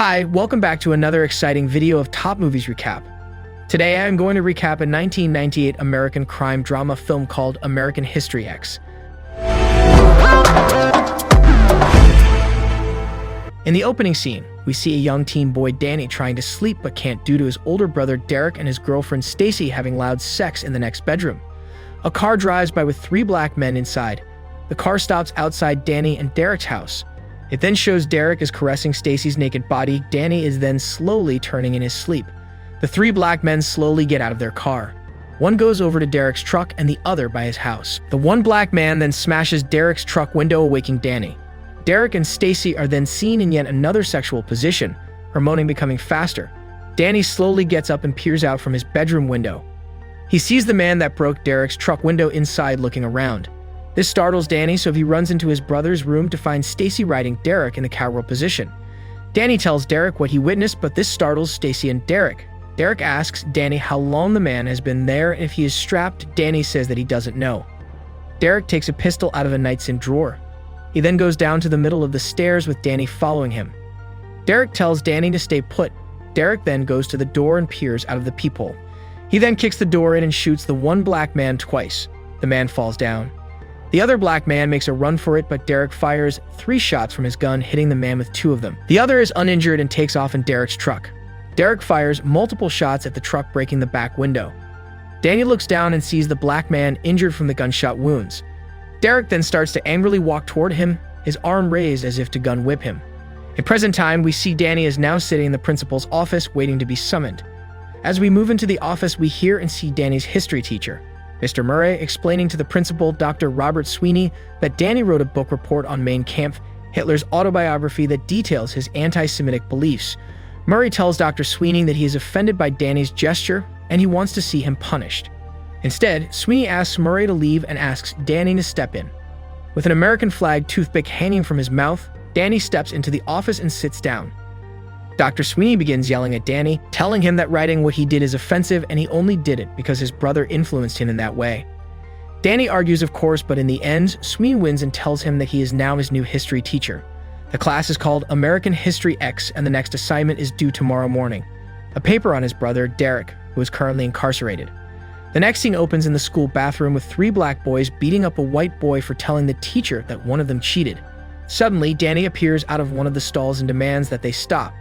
Hi, welcome back to another exciting video of Top Movies Recap. Today I am going to recap a 1998 American crime drama film called American History X. In the opening scene, we see a young teen boy Danny trying to sleep but can't due to his older brother Derek and his girlfriend Stacy having loud sex in the next bedroom. A car drives by with 3 black men inside. The car stops outside Danny and Derek's house. It then shows Derek is caressing Stacy's naked body. Danny is then slowly turning in his sleep. The 3 black men slowly get out of their car. One goes over to Derek's truck and the other by his house. The one black man then smashes Derek's truck window, awaking Danny. Derek and Stacy are then seen in yet another sexual position, her moaning becoming faster. Danny slowly gets up and peers out from his bedroom window. He sees the man that broke Derek's truck window inside looking around. This startles Danny, so he runs into his brother's room to find Stacy riding Derek in the cowgirl position. Danny tells Derek what he witnessed, but this startles Stacy and Derek. Derek asks Danny how long the man has been there, and if he is strapped, Danny says that he doesn't know. Derek takes a pistol out of a nightstand drawer. He then goes down to the middle of the stairs with Danny following him. Derek tells Danny to stay put. Derek then goes to the door and peers out of the peephole. He then kicks the door in and shoots the one black man twice. The man falls down. The other black man makes a run for it, but Derek fires 3 shots from his gun, hitting the man with 2 of them. The other is uninjured and takes off in Derek's truck. Derek fires multiple shots at the truck, breaking the back window. Danny looks down and sees the black man injured from the gunshot wounds. Derek then starts to angrily walk toward him, his arm raised as if to gun whip him. In present time, we see Danny is now sitting in the principal's office waiting to be summoned. As we move into the office, we hear and see Danny's history teacher, Mr. Murray, explaining to the principal, Dr. Robert Sweeney, that Danny wrote a book report on Mein Kampf, Hitler's autobiography that details his anti-Semitic beliefs. Murray tells Dr. Sweeney that he is offended by Danny's gesture and he wants to see him punished. Instead, Sweeney asks Murray to leave and asks Danny to step in. With an American flag toothpick hanging from his mouth, Danny steps into the office and sits down. Dr. Sweeney begins yelling at Danny, telling him that writing what he did is offensive and he only did it because his brother influenced him in that way. Danny argues, of course, but in the end, Sweeney wins and tells him that he is now his new history teacher. The class is called American History X, and the next assignment is due tomorrow morning. A paper on his brother, Derek, who is currently incarcerated. The next scene opens in the school bathroom with 3 black boys beating up a white boy for telling the teacher that one of them cheated. Suddenly, Danny appears out of one of the stalls and demands that they stop.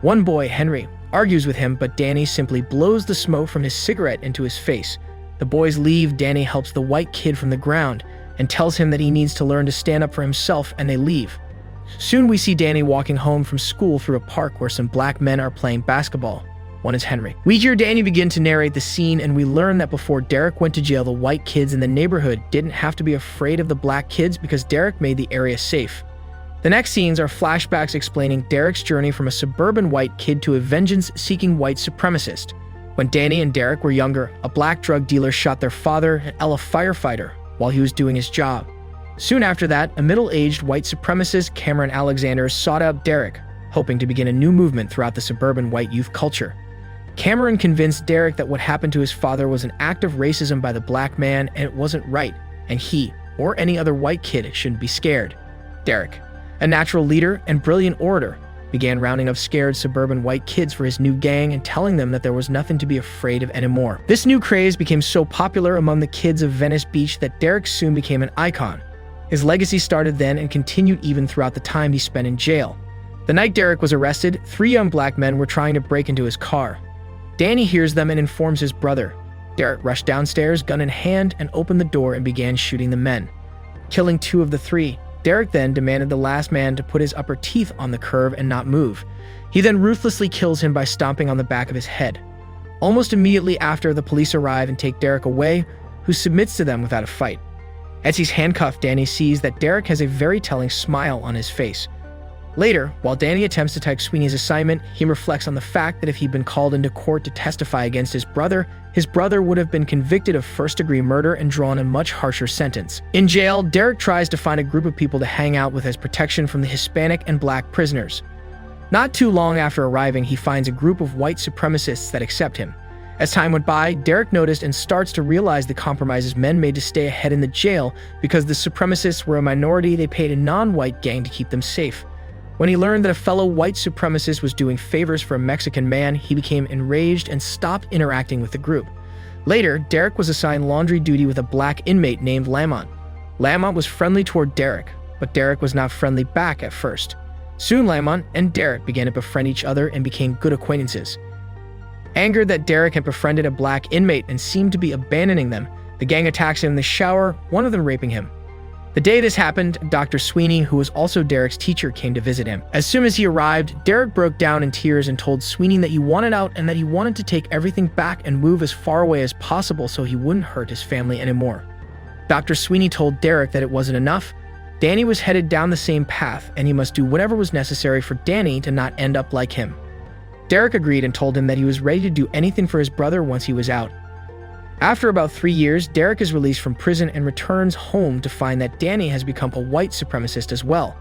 One boy, Henry, argues with him, but Danny simply blows the smoke from his cigarette into his face. The boys leave. Danny helps the white kid from the ground and tells him that he needs to learn to stand up for himself, and they leave. Soon we see Danny walking home from school through a park where some black men are playing basketball. One is Henry. We hear Danny begin to narrate the scene, and we learn that before Derek went to jail, the white kids in the neighborhood didn't have to be afraid of the black kids because Derek made the area safe. The next scenes are flashbacks explaining Derek's journey from a suburban white kid to a vengeance-seeking white supremacist. When Danny and Derek were younger, a black drug dealer shot their father, a firefighter, while he was doing his job. Soon after that, a middle-aged white supremacist, Cameron Alexander, sought out Derek, hoping to begin a new movement throughout the suburban white youth culture. Cameron convinced Derek that what happened to his father was an act of racism by the black man and it wasn't right, and he, or any other white kid, shouldn't be scared. Derek, a natural leader and brilliant orator, began rounding up scared suburban white kids for his new gang and telling them that there was nothing to be afraid of anymore. This new craze became so popular among the kids of Venice Beach that Derek soon became an icon. His legacy started then and continued even throughout the time he spent in jail. The night Derek was arrested, 3 young black men were trying to break into his car. Danny hears them and informs his brother. Derek rushed downstairs, gun in hand, and opened the door and began shooting the men, killing 2 of the 3. Derek then demanded the last man to put his upper teeth on the curb and not move. He then ruthlessly kills him by stomping on the back of his head. Almost immediately after, the police arrive and take Derek away, who submits to them without a fight. As he's handcuffed, Danny sees that Derek has a very telling smile on his face. Later, while Danny attempts to take Sweeney's assignment, he reflects on the fact that if he'd been called into court to testify against his brother would have been convicted of first-degree murder and drawn a much harsher sentence. In jail, Derek tries to find a group of people to hang out with as protection from the Hispanic and black prisoners. Not too long after arriving, he finds a group of white supremacists that accept him. As time went by, Derek noticed and starts to realize the compromises men made to stay ahead in the jail because the supremacists were a minority. They paid a non-white gang to keep them safe. When he learned that a fellow white supremacist was doing favors for a Mexican man, he became enraged and stopped interacting with the group. Later, Derek was assigned laundry duty with a black inmate named Lamont. Lamont was friendly toward Derek, but Derek was not friendly back at first. Soon Lamont and Derek began to befriend each other and became good acquaintances. Angered that Derek had befriended a black inmate and seemed to be abandoning them, the gang attacks him in the shower, one of them raping him. The day this happened, Dr. Sweeney, who was also Derek's teacher, came to visit him. As soon as he arrived, Derek broke down in tears and told Sweeney that he wanted out and that he wanted to take everything back and move as far away as possible so he wouldn't hurt his family anymore. Dr. Sweeney told Derek that it wasn't enough. Danny was headed down the same path, and he must do whatever was necessary for Danny to not end up like him. Derek agreed and told him that he was ready to do anything for his brother once he was out. After about 3 years, Derek is released from prison and returns home to find that Danny has become a white supremacist as well.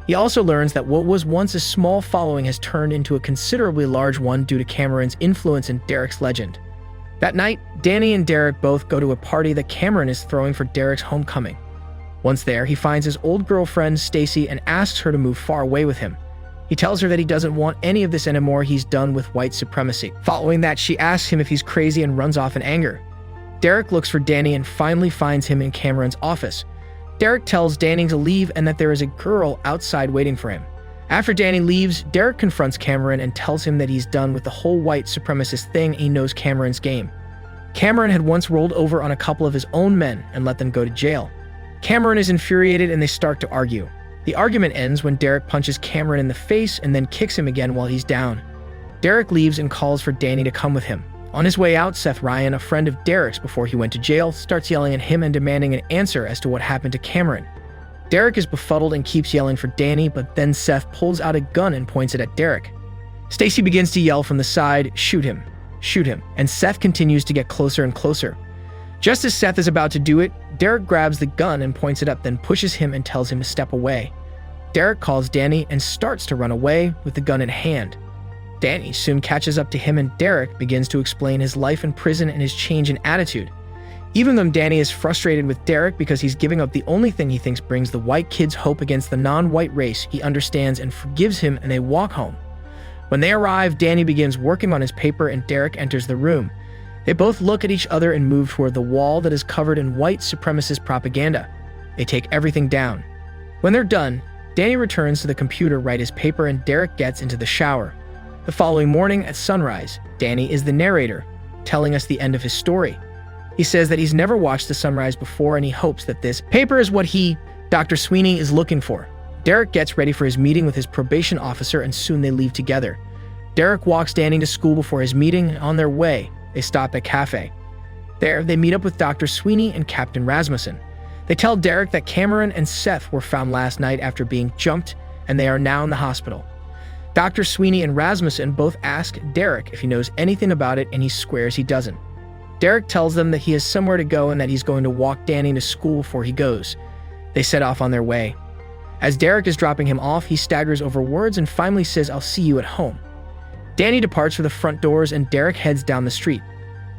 He also learns that what was once a small following has turned into a considerably large one due to Cameron's influence in Derek's legend. That night, Danny and Derek both go to a party that Cameron is throwing for Derek's homecoming. Once there, he finds his old girlfriend, Stacy, and asks her to move far away with him. He tells her that he doesn't want any of this anymore, he's done with white supremacy. Following that, she asks him if he's crazy and runs off in anger. Derek looks for Danny and finally finds him in Cameron's office. Derek tells Danny to leave and that there is a girl outside waiting for him. After Danny leaves, Derek confronts Cameron and tells him that he's done with the whole white supremacist thing and he knows Cameron's game. Cameron had once rolled over on a couple of his own men and let them go to jail. Cameron is infuriated and they start to argue. The argument ends when Derek punches Cameron in the face and then kicks him again while he's down. Derek leaves and calls for Danny to come with him. On his way out, Seth Ryan, a friend of Derek's before he went to jail, starts yelling at him and demanding an answer as to what happened to Cameron. Derek is befuddled and keeps yelling for Danny, but then Seth pulls out a gun and points it at Derek. Stacy begins to yell from the side, "Shoot him, shoot him," and Seth continues to get closer and closer. Just as Seth is about to do it, Derek grabs the gun and points it up, then pushes him and tells him to step away. Derek calls Danny and starts to run away with the gun in hand. Danny soon catches up to him and Derek begins to explain his life in prison and his change in attitude. Even though Danny is frustrated with Derek because he's giving up the only thing he thinks brings the white kids hope against the non-white race, he understands and forgives him and they walk home. When they arrive, Danny begins working on his paper and Derek enters the room. They both look at each other and move toward the wall that is covered in white supremacist propaganda. They take everything down. When they're done, Danny returns to the computer to write his paper and Derek gets into the shower. The following morning at sunrise, Danny is the narrator, telling us the end of his story. He says that he's never watched the sunrise before and he hopes that this paper is what he, Dr. Sweeney, is looking for. Derek gets ready for his meeting with his probation officer and soon they leave together. Derek walks Danny to school before his meeting and on their way, they stop at a cafe. There, they meet up with Dr. Sweeney and Captain Rasmussen. They tell Derek that Cameron and Seth were found last night after being jumped and they are now in the hospital. Dr. Sweeney and Rasmussen both ask Derek if he knows anything about it and he swears he doesn't. Derek tells them that he has somewhere to go and that he's going to walk Danny to school before he goes. They set off on their way. As Derek is dropping him off, he staggers over words and finally says, "I'll see you at home." Danny departs for the front doors and Derek heads down the street.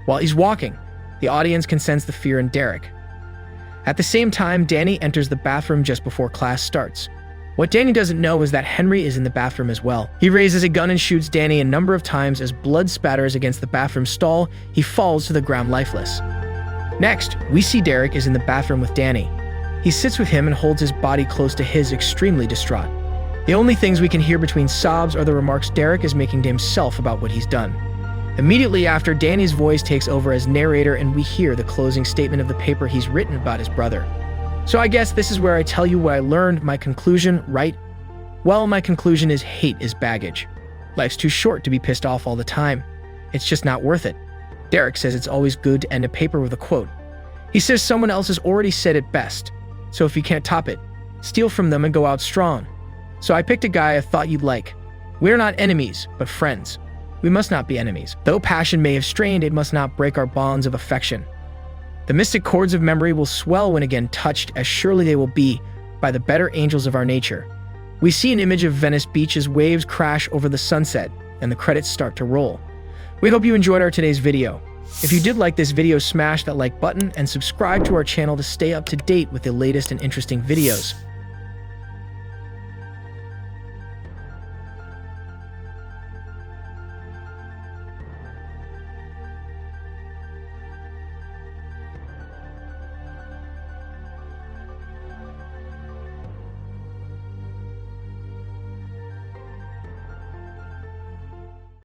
While he's walking, the audience can sense the fear in Derek. At the same time, Danny enters the bathroom just before class starts. What Danny doesn't know is that Henry is in the bathroom as well. He raises a gun and shoots Danny a number of times as blood spatters against the bathroom stall. He falls to the ground lifeless. Next, we see Derek is in the bathroom with Danny. He sits with him and holds his body close to his, extremely distraught. The only things we can hear between sobs are the remarks Derek is making to himself about what he's done. Immediately after, Danny's voice takes over as narrator and we hear the closing statement of the paper he's written about his brother. So I guess this is where I tell you what I learned, my conclusion, right? Well, my conclusion is hate is baggage. Life's too short to be pissed off all the time. It's just not worth it. Derek says it's always good to end a paper with a quote. He says someone else has already said it best. So if you can't top it, steal from them and go out strong. So I picked a guy I thought you'd like. We're not enemies, but friends. We must not be enemies. Though passion may have strained, it must not break our bonds of affection. The mystic chords of memory will swell when again touched, as surely they will be by the better angels of our nature. We see an image of Venice Beach as waves crash over the sunset and the credits start to roll. We hope you enjoyed our today's video. If you did like this video, smash that like button and subscribe to our channel to stay up to date with the latest and interesting videos.